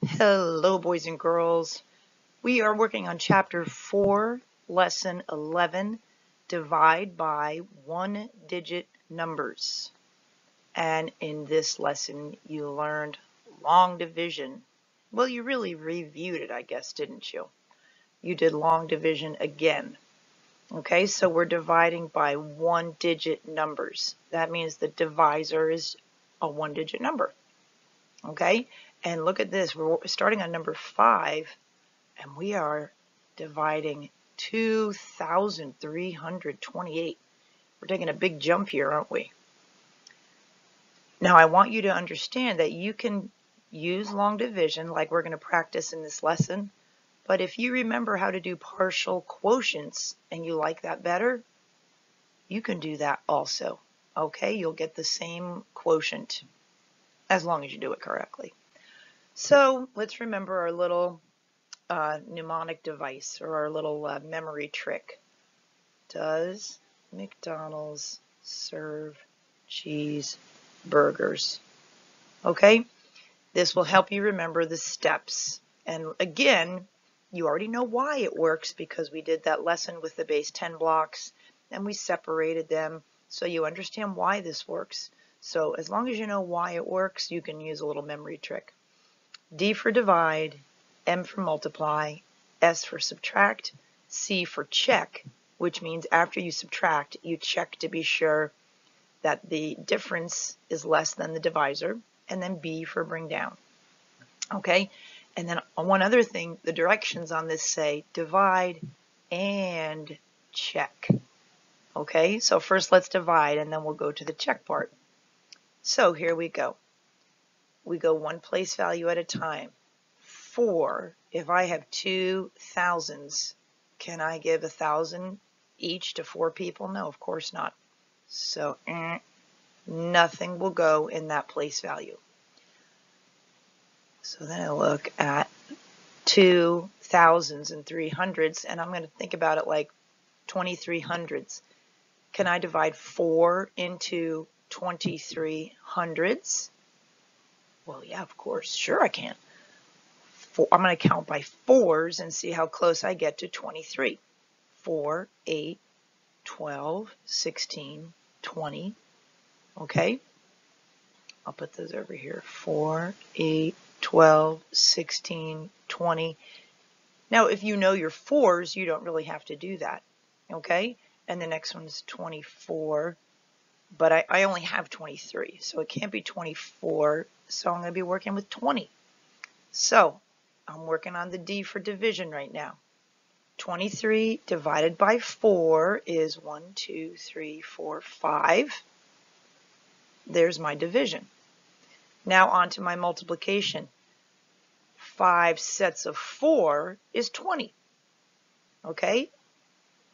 Hello, boys and girls. We are working on Chapter 4, Lesson 11, Divide by One-Digit Numbers. And in this lesson, you learned long division. Well, you really reviewed it, I guess, didn't you? You did long division again. Okay, so we're dividing by one-digit numbers. That means the divisor is a one-digit number. Okay, and look at this. We're starting on number 5. And we are dividing 2,328. We're taking a big jump here, aren't we? Now, I want you to understand that you can use long division like we're going to practice in this lesson. But if you remember how to do partial quotients and you like that better, you can do that also. Okay, you'll get the same quotient as long as you do it correctly. So let's remember our little mnemonic device or our little memory trick. Does McDonald's serve cheeseburgers? Okay, this will help you remember the steps. And again, you already know why it works because we did that lesson with the base 10 blocks and we separated them so you understand why this works. So as long as you know why it works, you can use a little memory trick. D for divide, M for multiply, S for subtract, C for check, which means after you subtract, you check to be sure that the difference is less than the divisor, and then B for bring down. Okay, and then one other thing, the directions on this say divide and check. Okay, so first let's divide and then we'll go to the check part. So here we go. We go one place value at a time. 4, if I have 2 thousands, can I give 1,000 each to 4 people? No, of course not. So nothing will go in that place value. So then I look at 2 thousands and 300s, and I'm going to think about it like 2300s. Can I divide 4 into 2300s? Well, yeah, of course. Sure I can. I'm going to count by 4s and see how close I get to 23. 4, 8, 12, 16, 20. Okay? I'll put those over here. 4, 8, 12, 16, 20. Now, if you know your 4s, you don't really have to do that. Okay? And the next one is 24. But I only have 23, so it can't be 24. So I'm going to be working with 20. So I'm working on the D for division right now. 23 divided by 4 is 1, 2, 3, 4, 5. There's my division. Now on to my multiplication. 5 sets of 4 is 20. Okay?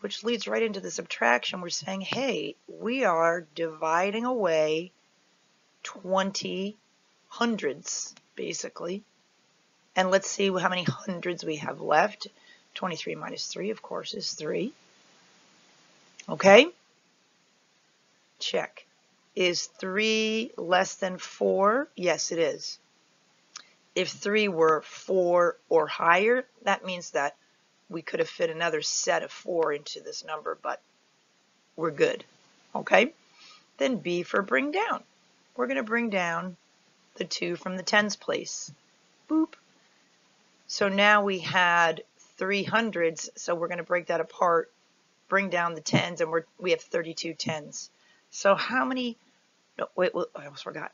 Which leads right into the subtraction. We're saying, hey, we are dividing away 20 hundreds, basically. And let's see how many hundreds we have left. 23 minus 3, of course, is 3. Okay? Check. Is 3 less than 4? Yes, it is. If 3 were 4 or higher, that means that we could have fit another set of 4 into this number, but we're good. Okay? Then B for bring down. We're going to bring down the 2 from the tens place. Boop. So now we had 300s, so we're going to break that apart, bring down the tens, and we have 32 tens. So how many, no, wait, I almost forgot.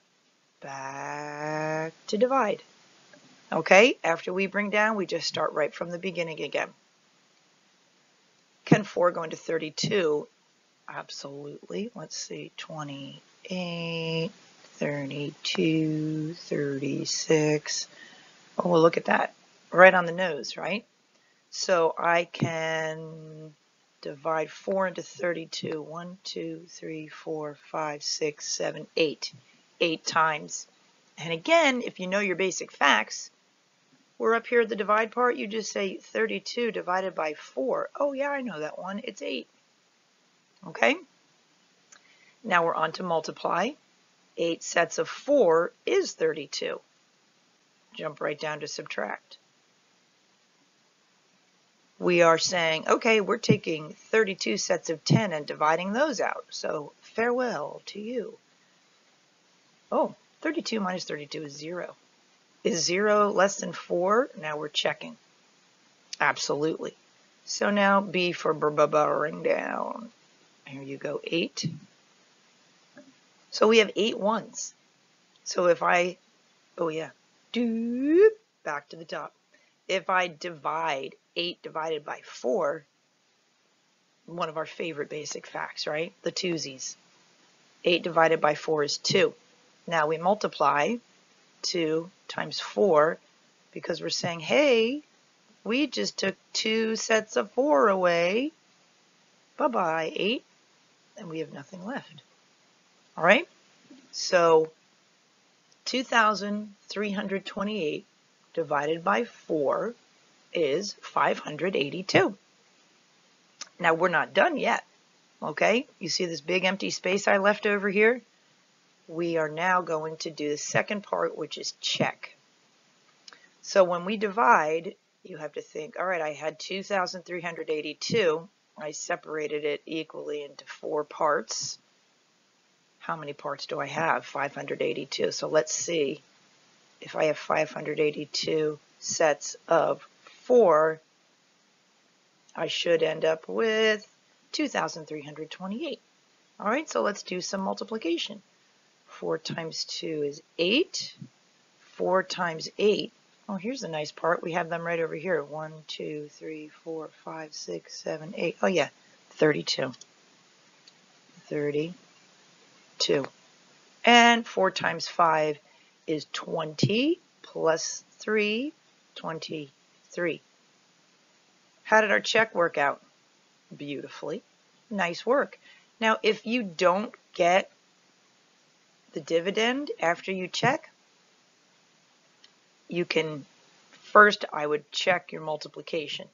Back to divide. Okay, after we bring down, we just start right from the beginning again. Can 4 go into 32? Absolutely. Let's see, 28, 32, 36. Oh, well, look at that. Right on the nose, right? So I can divide 4 into 32. 1, 2, 3, 4, 5, 6, 7, 8. 8 times. And again, if you know your basic facts, we're up here at the divide part. You just say 32 divided by 4. Oh, yeah, I know that one. It's 8. Okay? Now we're on to multiply. 8 sets of 4 is 32. jump right down to subtract. We are saying, okay, we're taking 32 sets of 10 and dividing those out. So farewell to you. Oh, 32 minus 32 is 0. Is 0 less than 4? Now we're checking. Absolutely. So now B for ring down. Here you go, 8. So we have 8 ones. So if I, oh yeah, back to the top. If I divide 8 divided by 4, one of our favorite basic facts, right? The twosies. 8 divided by 4 is 2. Now we multiply 2 times 4 because we're saying, hey, we just took 2 sets of 4 away. Bye-bye, 8. And we have nothing left. All right? So 2,328 divided by 4 is 582. Now we're not done yet. Okay? You see this big empty space I left over here? We are now going to do the second part, which is check. So when we divide, you have to think, all right, I had 2,382. I separated it equally into 4 parts. How many parts do I have? 582. So let's see. If I have 582 sets of 4, I should end up with 2,328. All right, so let's do some multiplication. 4 times 2 is 8. 4 times 8. Oh, here's the nice part. We have them right over here. 1, 2, 3, 4, 5, 6, 7, 8. Oh, yeah, 32. 32. And 4 times 5 is 20 plus 3, 23. How did our check work out? Beautifully. Nice work. Now, if you don't get the dividend after you check, you can, first I would check your multiplication.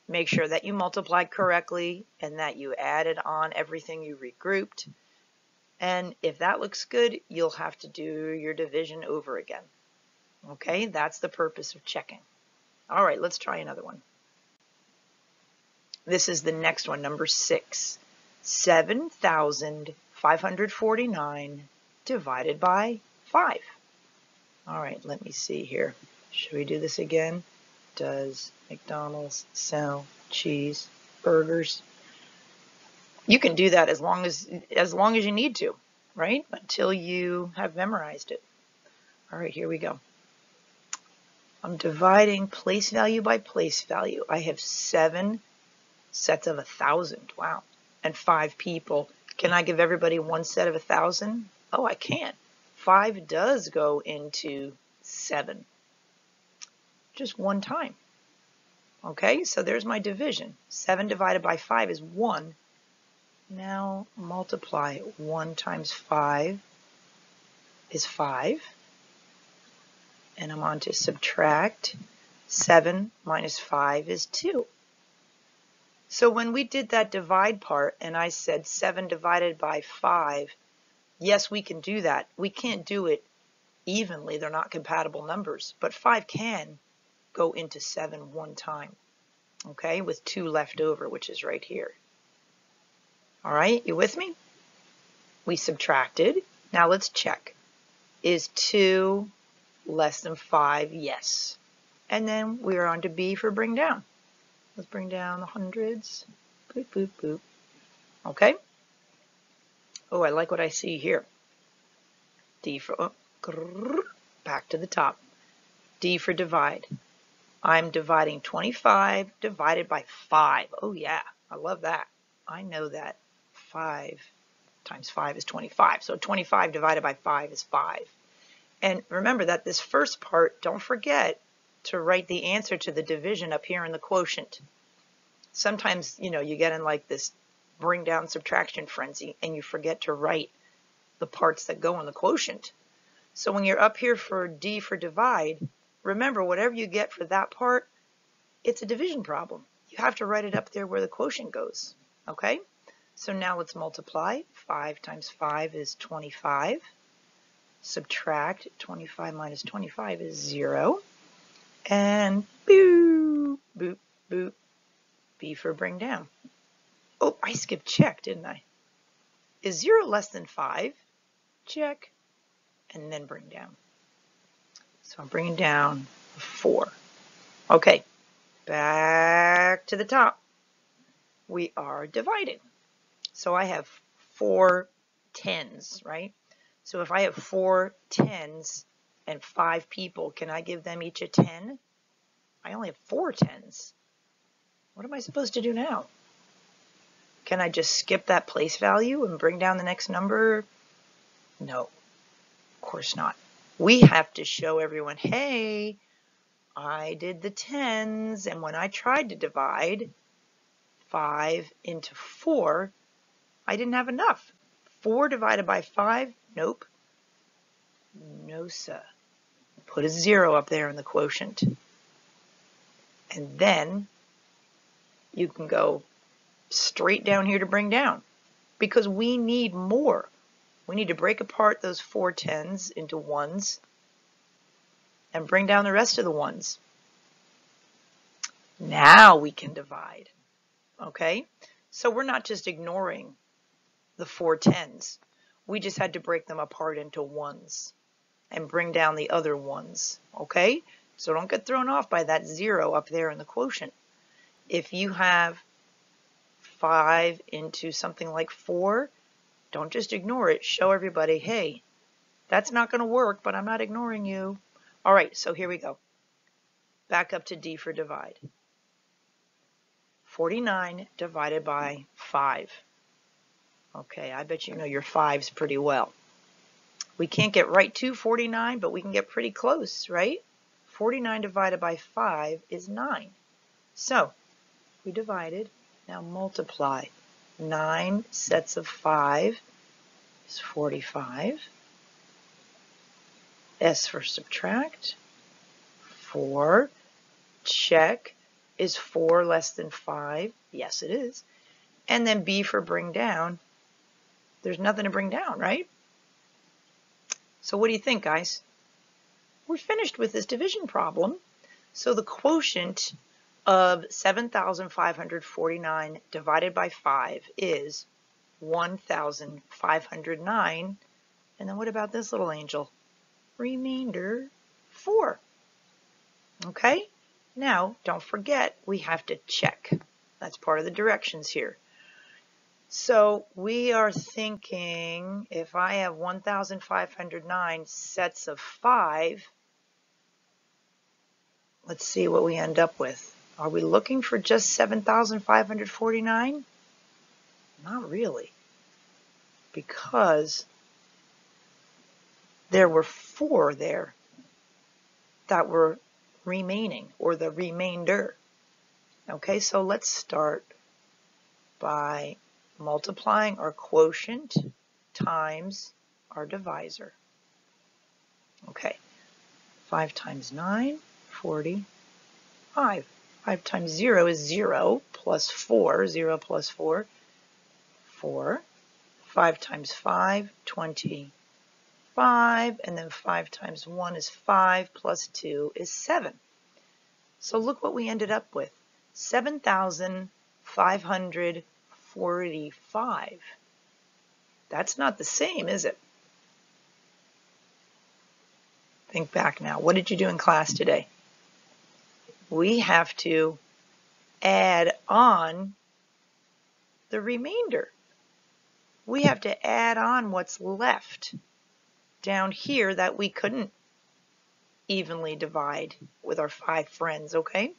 Make sure that you multiplied correctly and that you added on everything you regrouped. And if that looks good, you'll have to do your division over again. Okay, that's the purpose of checking. All right, let's try another one. This is the next one, number 6. 7,549 divided by 5. All right, let me see here. Should we do this again? Does McDonald's sell cheeseburgers? You can do that as long as you need to, right? Until you have memorized it. All right, here we go. I'm dividing place value by place value. I have 7 sets of 1,000. Wow. And 5 people. Can I give everybody 1 set of 1,000? Oh, I can. 5 does go into 7. Just one time. Okay, so there's my division. 7 divided by 5 is 1. Now multiply. 1 times 5 is 5. And I'm on to subtract. 7 minus 5 is 2. So when we did that divide part and I said 7 divided by 5, yes, we can do that. We can't do it evenly. They're not compatible numbers. But 5 can go into 7 one time, okay, with 2 left over, which is right here. All right, you with me? We subtracted. Now let's check. Is 2 less than 5? Yes. And then we're on to B for bring down. Let's bring down the hundreds. Boop, boop, boop. Okay. Oh, I like what I see here. D for, back to the top. D for divide. I'm dividing 25 divided by 5. Oh, yeah. I love that. I know that. 5 times 5 is 25. So 25 divided by 5 is 5. And remember that this first part, don't forget to write the answer to the division up here in the quotient. Sometimes, you know, you get in like this bring down subtraction frenzy and you forget to write the parts that go in the quotient. So when you're up here for D for divide, remember whatever you get for that part, it's a division problem. You have to write it up there where the quotient goes. Okay? So now let's multiply. 5 times 5 is 25. subtract 25 minus 25 is 0. And boop, boop, boop, B for bring down. Oh, I skipped check, didn't I? Is 0 less than 5? Check. And then bring down. So I'm bringing down 4. Okay, back to the top. We are dividing. So I have 4 tens, right? So if I have 4 tens and 5 people, can I give them each a 10? I only have 4 tens. What am I supposed to do now? Can I just skip that place value and bring down the next number? No, of course not. We have to show everyone, hey, I did the tens, and when I tried to divide 5 into 4, I didn't have enough. 4 divided by 5? Nope. No, sir. Put a 0 up there in the quotient. And then you can go straight down here to bring down, because we need more. We need to break apart those 4 tens into ones and bring down the rest of the ones. Now we can divide. Okay? So we're not just ignoring the 4 tens. We just had to break them apart into ones and bring down the other ones. Okay? So don't get thrown off by that 0 up there in the quotient. If you have 5 into something like 4, don't just ignore it. Show everybody, hey, that's not going to work, but I'm not ignoring you. All right, so here we go. Back up to D for divide. 49 divided by 5. Okay, I bet you know your 5s pretty well. We can't get right to 49, but we can get pretty close, right? 49 divided by 5 is 9. So we divided. Now multiply. 9 sets of 5 is 45. S for subtract. 4. Check. Is 4 less than 5? Yes, it is. And then B for bring down. There's nothing to bring down, right? So what do you think, guys? We're finished with this division problem. So the quotient of 7,549 divided by 5 is 1,509. And then what about this little angel? Remainder 4. Okay? Now, don't forget, we have to check. That's part of the directions here. So we are thinking if I have 1,509 sets of 5, let's see what we end up with. Are we looking for just 7,549? Not really, because there were 4 there that were remaining, or the remainder. Okay, so let's start by multiplying our quotient times our divisor. Okay, 5 times 9, 45. 5 times 0 is 0 plus 4, 0 plus 4, 4. 5 times 5, 25, and then 5 times 1 is 5, plus 2 is 7. So look what we ended up with, 7,545. That's not the same, is it? Think back now. What did you do in class today? We have to add on the remainder. We have to add on what's left down here that we couldn't evenly divide with our 5 friends, okay?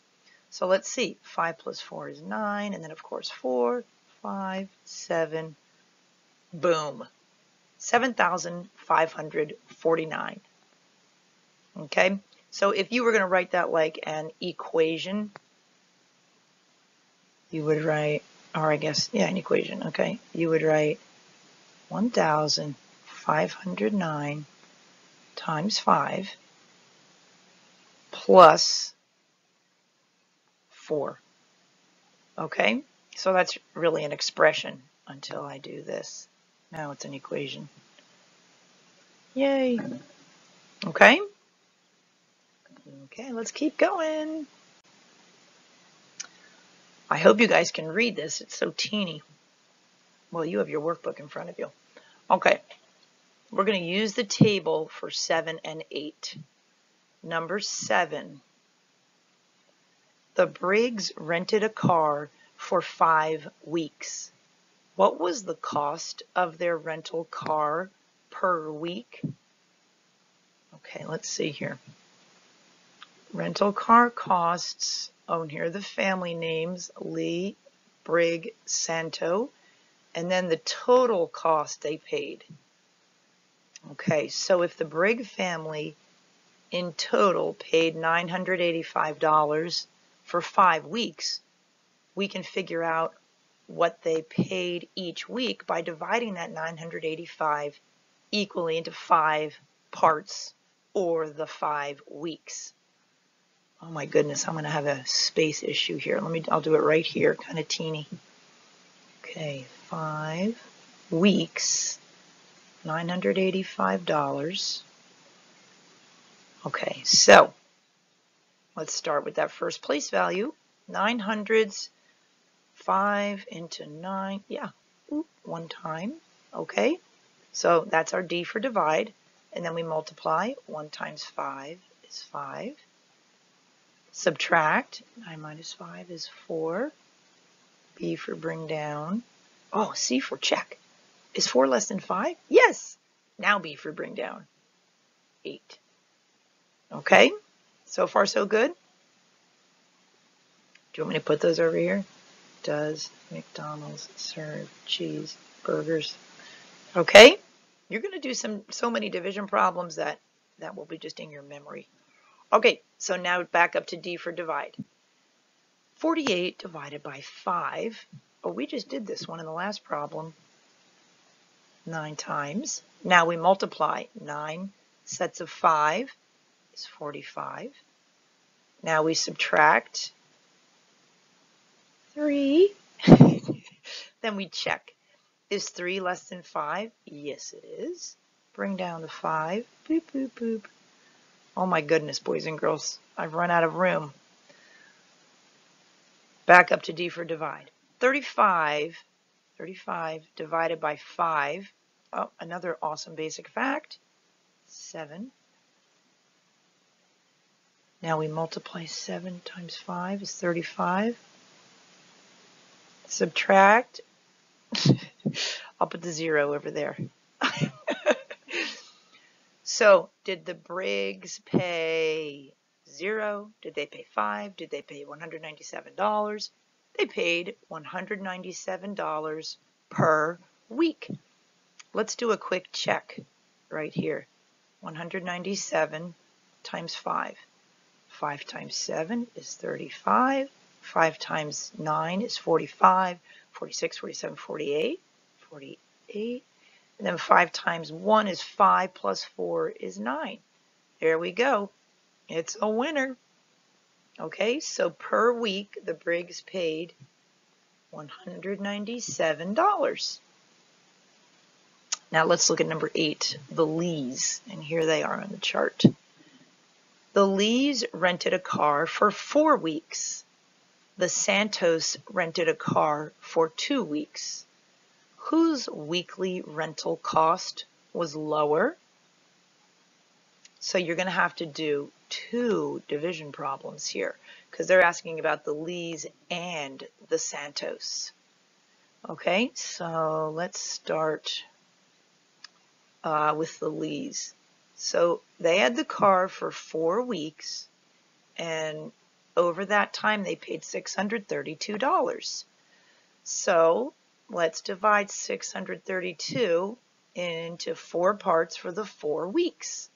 So let's see. 5 plus 4 is 9, and then of course 4, 5, 7, boom. 7,549. Okay? So if you were going to write that like an equation, you would write, or I guess, yeah, an equation, okay? You would write 1,509 times 5 plus 4. Okay? So that's really an expression until I do this. Now it's an equation. Yay. Okay. Okay, let's keep going. I hope you guys can read this. It's so teeny. Well, you have your workbook in front of you. Okay. We're going to use the table for 7 and 8. Number 7. The Briggs rented a car for 5 weeks. What was the cost of their rental car per week? Okay, let's see here. Rental car costs, oh, and here are the family names, Lee, Brigg, Santo, and then the total cost they paid. Okay, so if the Brigg family in total paid $985 for 5 weeks, we can figure out what they paid each week by dividing that 985 equally into 5 parts, or the 5 weeks. Oh my goodness, I'm going to have a space issue here. I'll do it right here, kind of teeny. Okay, 5 weeks, $985. Okay, so let's start with that first place value. 900s, 5 into 9, yeah, 1 time. Okay, so that's our D for divide. And then we multiply. 1 times 5 is 5. Subtract. 9 minus 5 is 4. B for bring down. Oh, C for check. Is 4 less than 5? Yes. Now B for bring down. 8. Okay. So far, so good. Do you want me to put those over here? Does McDonald's serve cheeseburgers? Okay. You're going to do so many division problems that will be just in your memory. Okay, so now back up to D for divide. 48 divided by 5. Oh, we just did this one in the last problem. 9 times. Now we multiply. 9 sets of 5 is 45. Now we subtract 3. Then we check. Is 3 less than 5? Yes, it is. Bring down the 5. Boop, boop, boop. Oh my goodness, boys and girls, I've run out of room. Back up to D for divide. 35 divided by 5. Oh, another awesome basic fact. 7. Now we multiply 7 times 5 is 35. Subtract. I'll put the 0 over there. So, did the Briggs pay 0? Did they pay 5? Did they pay $197? They paid $197 per week. Let's do a quick check right here. 197 times 5. 5 times 7 is 35. 5 times 9 is 45. 46, 47, 48. 48. And then 5 times 1 is 5 plus 4 is 9. There we go. It's a winner. Okay, so per week, the Briggs paid $197. Now let's look at number 8, the Lees. And here they are on the chart. The Lees rented a car for 4 weeks. The Santos rented a car for 2 weeks. Whose weekly rental cost was lower? So you're going to have to do 2 division problems here because they're asking about the Lees and the Santos. Okay, so let's start with the Lees. So they had the car for 4 weeks, and over that time they paid $632. So let's divide 632 into 4 parts for the 4 weeks.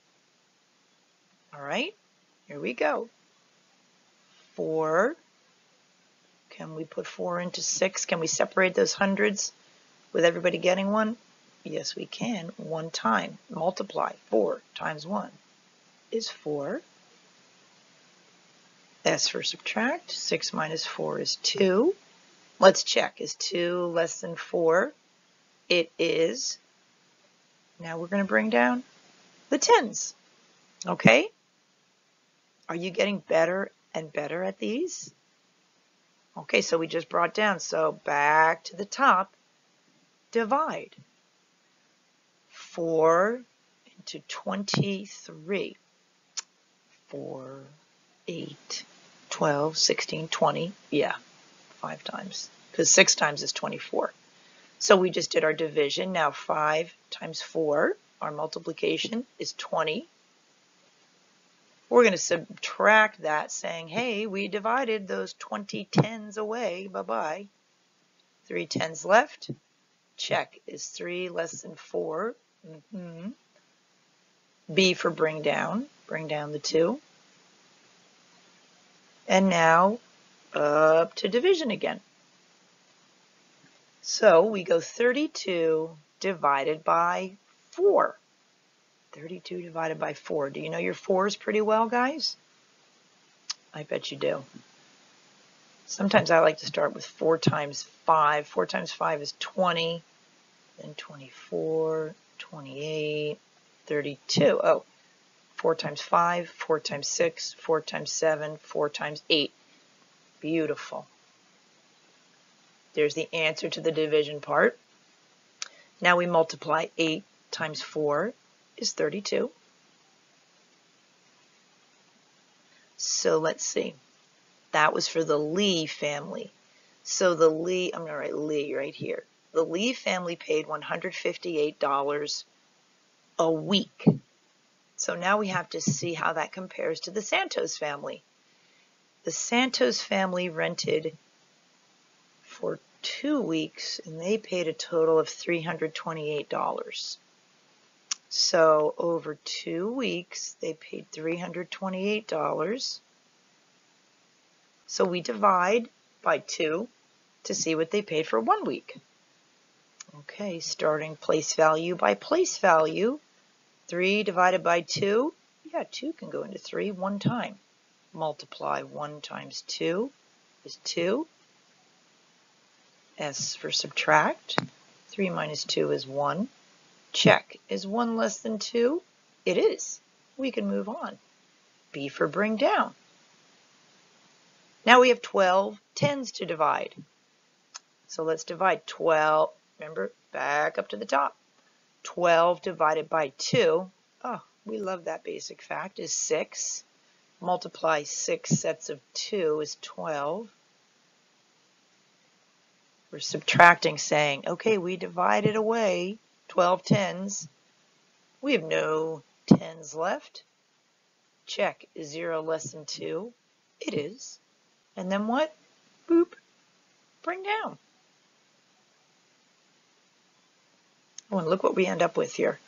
All right, here we go. 4. Can we put 4 into 6? Can we separate those hundreds with everybody getting one? Yes, we can. 1 time. Multiply. 4 times 1 is 4. S for subtract. 6 minus 4 is 2. Let's check. Is 2 less than 4? It is. Now we're going to bring down. the tens. Okay? Are you getting better and better at these? Okay, so we just brought down. So back to the top, divide. 4 into 23. 4, 8, 12, 16, 20. Yeah, 5 times. Because 6 times is 24. So we just did our division. Now 5 times 4, our multiplication is 20. We're going to subtract that saying, hey, we divided those 20 tens away. Bye-bye. 3 tens left. Check. Is 3 less than 4? B for bring down. Bring down the 2. And now up to division again. So we go 32 divided by 4. 32 divided by 4. Do you know your 4s pretty well, guys? I bet you do. Sometimes I like to start with 4 times 5. 4 times 5 is 20, then 24, 28, 32. Oh, 4 times 5, 4 times 6, 4 times 7, 4 times 8. Beautiful. There's the answer to the division part. Now we multiply 8 times 4 is 32. So let's see. That was for the Lee family. So the Lee, I'm going to write Lee right here. The Lee family paid $158 a week. So now we have to see how that compares to the Santos family. The Santos family rented for 2 weeks and they paid a total of $328. So over 2 weeks, they paid $328. So we divide by 2 to see what they paid for 1 week. Okay, starting place value by place value. 3 divided by 2. Yeah, 2 can go into 3 one time. Multiply 1 times 2 is 2. S for subtract. 3 minus 2 is 1. Check. Is 1 less than 2? It is. We can move on. B for bring down. Now we have 12 tens to divide. So let's divide 12. Remember, back up to the top. 12 divided by 2. Oh, we love that basic fact, is 6. Multiply 6 sets of 2 is 12. We're subtracting, saying, okay, we divided away 12 tens. We have no tens left. Check. Is 0 less than 2? It is. And then what? Boop. Bring down. Oh, and look what we end up with here.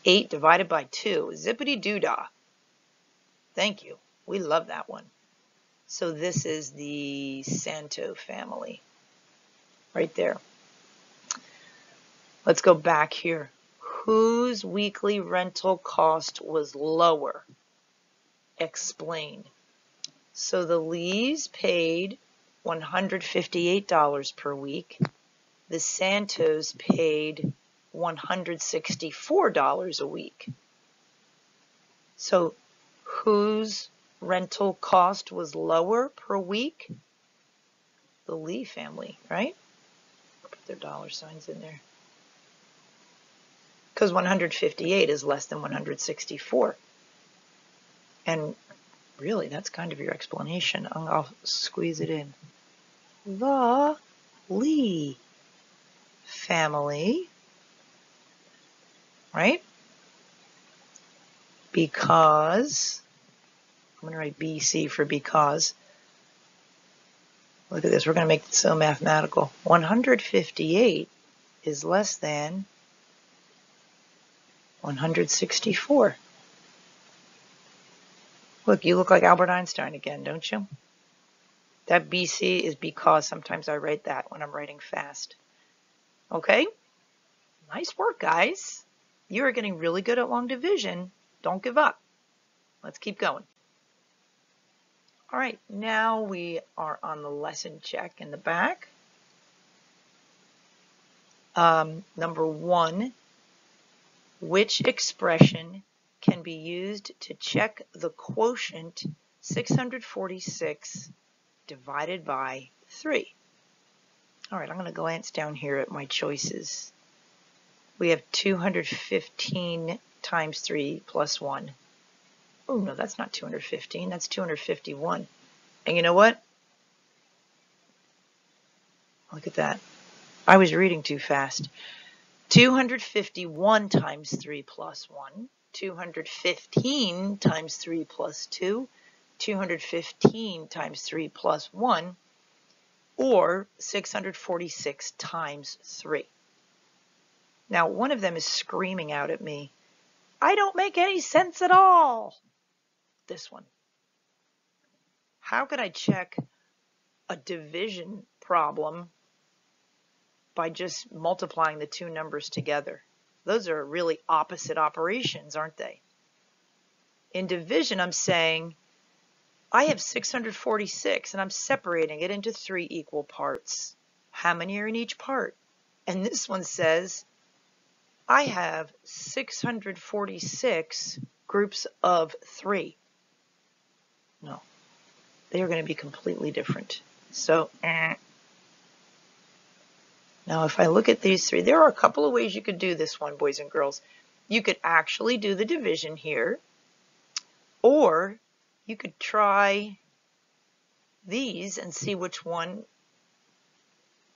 8 divided by 2. Zippity-doo-dah. Thank you. We love that one. So this is the Santo family. Right there. Let's go back here. Whose weekly rental cost was lower? Explain. So the Lees paid $158 per week. The Santos paid $164 a week. So whose rental cost was lower per week? The Lee family, right? Put their dollar signs in there. Because 158 is less than 164. And really, that's kind of your explanation. I'll squeeze it in. The Lee family, right? Because, I'm going to write BC for because. Look at this, we're going to make it so mathematical. 158 is less than 164. Look, you look like Albert Einstein again, don't you? That BC is because sometimes I write that when I'm writing fast. Okay? Nice work, guys. You are getting really good at long division. Don't give up. Let's keep going. All right, now we are on the lesson check in the back. Number 1, which expression can be used to check the quotient 646 divided by 3. All right, I'm going to glance down here at my choices. We have 215 times 3 plus 1. Oh, no, that's not 215. That's 251. And you know what? Look at that. I was reading too fast. 251 times 3 plus 1. 215 times 3 plus 2. 215 times 3 plus 1. Or 646 times 3. Now, one of them is screaming out at me, I don't make any sense at all. This one. How could I check a division problem by just multiplying the two numbers together? Those are really opposite operations, aren't they? In division, I'm saying I have 646 and I'm separating it into 3 equal parts. How many are in each part? And this one says I have 646 groups of 3. No, they are going to be completely different. So, now if I look at these 3, there are a couple of ways you could do this one, boys and girls. You could actually do the division here, or you could try these and see which one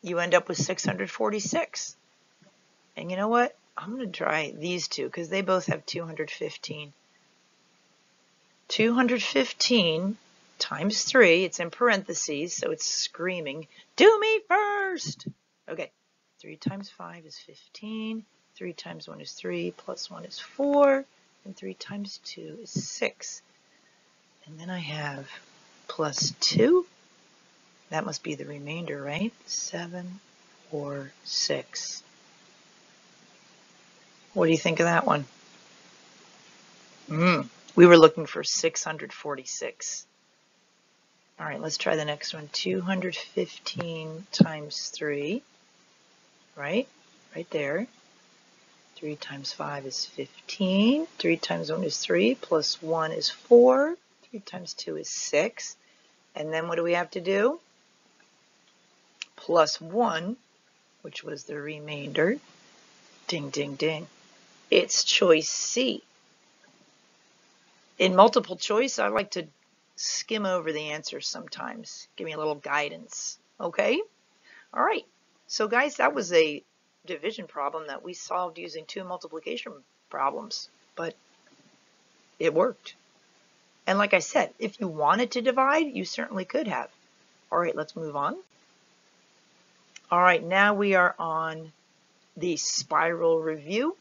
you end up with 646. And you know what? I'm going to try these two because they both have 215. 215 times 3, it's in parentheses, so it's screaming, do me first! Okay, 3 times 5 is 15, 3 times 1 is 3, plus 1 is 4, and 3 times 2 is 6. And then I have plus 2. That must be the remainder, right? 7, 4, 6. What do you think of that one? We were looking for 646. All right, let's try the next one. 215 times 3, right? Right there. 3 times 5 is 15. 3 times 1 is 3, plus 1 is 4. 3 times 2 is 6. And then what do we have to do? Plus 1, which was the remainder. Ding, ding, ding. It's choice C. In multiple choice, I like to skim over the answers sometimes. Give me a little guidance. Okay? All right. So guys, that was a division problem that we solved using 2 multiplication problems, but it worked. And like I said, if you wanted to divide, you certainly could have. All right, let's move on. All right, now we are on the spiral review.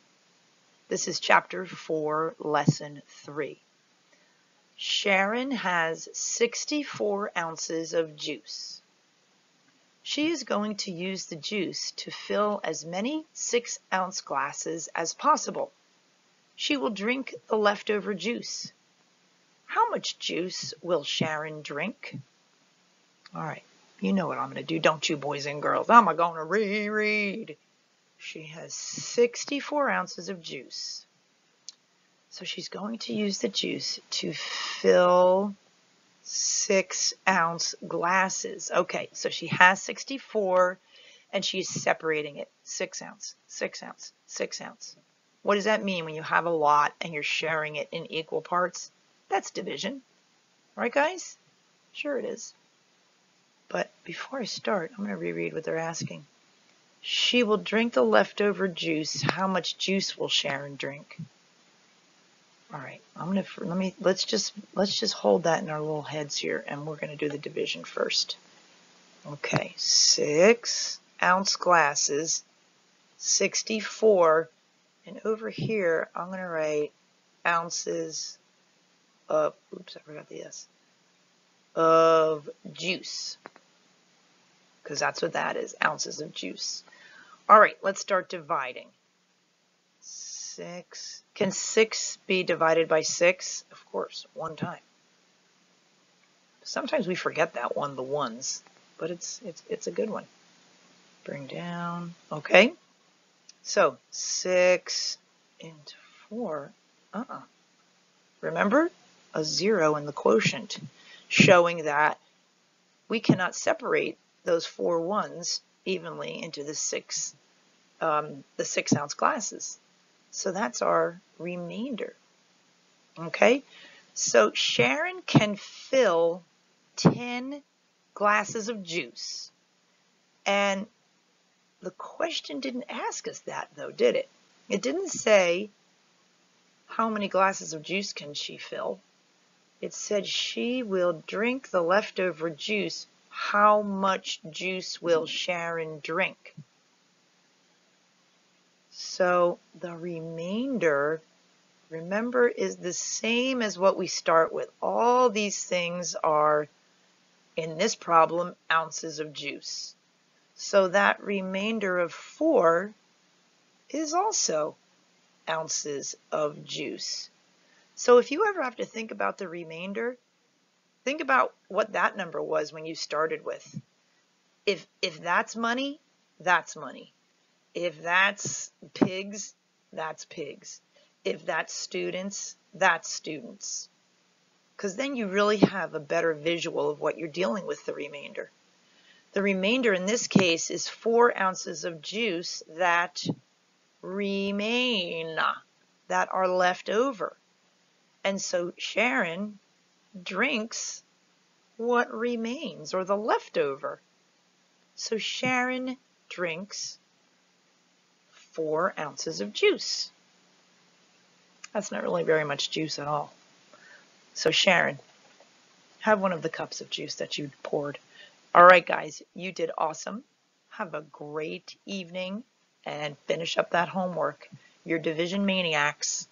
This is chapter 4, lesson 3. Sharon has 64 ounces of juice. She is going to use the juice to fill as many 6-ounce glasses as possible. She will drink the leftover juice. How much juice will Sharon drink? All right, you know what I'm going to do, don't you, boys and girls? I'm going to reread. She has 64 ounces of juice. So she's going to use the juice to fill 6-ounce glasses. Okay, so she has 64 and she's separating it. 6 ounce, 6 ounce, 6 ounce. What does that mean when you have a lot and you're sharing it in equal parts? That's division. Right, guys? Sure it is. But before I start, I'm going to reread what they're asking. She will drink the leftover juice. How much juice will Sharon drink? All right, let's just hold that in our little heads here, and we're going to do the division first. Okay, 6-ounce glasses, 64, and over here I'm going to write ounces of, oops, I forgot the S, of juice, because that's what that is, ounces of juice. All right, let's start dividing. 6. Can 6 be divided by 6? Of course, one time. Sometimes we forget that one, the ones, but it's a good one. Bring down. Okay. So 6 into 4. Remember? A 0 in the quotient, showing that we cannot separate those 4 ones evenly into the 6-ounce glasses. So that's our remainder. Okay? So Sharon can fill 10 glasses of juice. And the question didn't ask us that, though, did it? It didn't say how many glasses of juice can she fill. It said she will drink the leftover juice. How much juice will Sharon drink? So the remainder, remember, is the same as what we start with. All these things are, in this problem, ounces of juice. So that remainder of 4 is also ounces of juice. So if you ever have to think about the remainder, think about what that number was when you started with. If that's money, that's money. If that's pigs, that's pigs. If that's students, that's students. Because then you really have a better visual of what you're dealing with the remainder. The remainder in this case is 4 ounces of juice that remain, that are left over. And so Sharon drinks what remains, or the leftover. So Sharon drinks 4 ounces of juice. That's not really very much juice at all. So Sharon, have one of the cups of juice that you poured. All right, guys, you did awesome. Have a great evening and finish up that homework. You're division maniacs.